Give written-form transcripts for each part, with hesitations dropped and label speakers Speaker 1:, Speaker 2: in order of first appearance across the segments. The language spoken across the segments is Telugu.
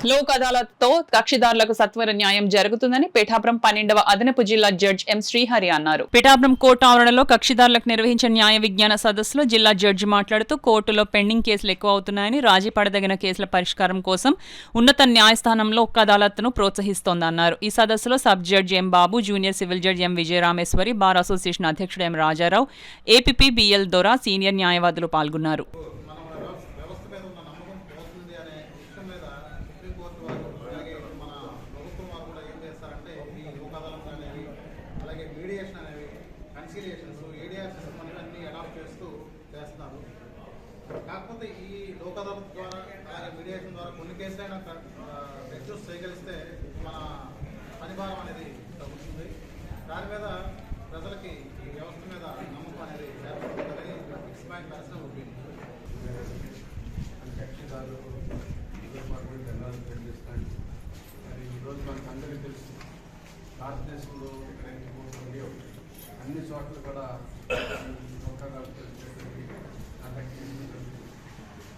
Speaker 1: లోక్ అదాలత్ తో కక్షిదారులకు సత్వర న్యాయం జరుగుతుందని పిఠాపురం 12వ అదనపు జిల్లా జడ్జి ఎం శ్రీహరి అన్నారు. పిఠాపురం కోర్టు ఆవరణలో కక్షిదారులకు నిర్వహించిన న్యాయ విజ్ఞాన సదస్సులో జిల్లా జడ్జి మాట్లాడుతూ కోర్టులో పెండింగ్ కేసులు ఎక్కువ అవుతున్నాయని, రాజీ పడదగిన కేసుల పరిష్కారం కోసం ఉన్నత న్యాయస్థానంలో లోక్ అదాలత్ ను ప్రోత్సహిస్తోందన్నారు. ఈ సదస్సులో sub judge M Babu, junior civil judge M Vijayarameswari, bar association అధ్యక్షుడు M Rajarao, APP BL Dora, సీనియర్ న్యాయవాదులు పాల్గొన్నారు.
Speaker 2: మీడియేషన్ అనేవి కన్సిలియేషన్స్ ఏడియాస్ అన్నీ అడాప్ట్ చేస్తున్నారు. కాకపోతే ఈ లోక్ అదాలత్ ద్వారా అలాగే మీడియేషన్ ద్వారా కొన్ని కేసులైనా రెడ్యూస్ చేయగలిస్తే మన పనిభారం అనేది తగ్గుతుంది. దాని మీద ప్రజలకి ఈ వ్యవస్థ మీద నమ్మకం అనేది ఏర్పడుతుందని ఇట్స్ మై పర్సనల్ ఒపీనియన్.
Speaker 3: మరి ఈరోజు మనకు అందరికీ తెలుసు, భారతదేశంలో అన్ని చోట్ల కూడా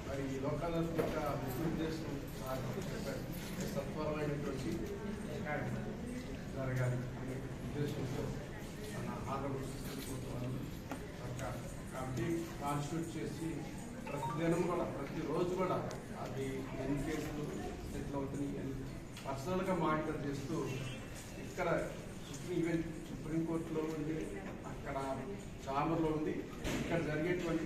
Speaker 3: మరి ఈ లోకాదాలత్ యొక్క ఉద్దేశం సత్వరమైనటువంటి జరగాలి అనే ఉద్దేశంతో మన ఆంధ్రప్రదేశ్ కమిటీ కాన్స్టిట్యూట్ చేసి ప్రతిదినం కూడా ప్రతిరోజు కూడా అది ఎన్ని కేసులు సెటిల్ అవుతున్నాయి పర్సనల్గా మానిటర్ చేస్తూ ఇక్కడ సుప్రీంకోర్టులో ఉంది, అక్కడ చాంబర్లో ఉంది, ఇక్కడ జరిగేటువంటి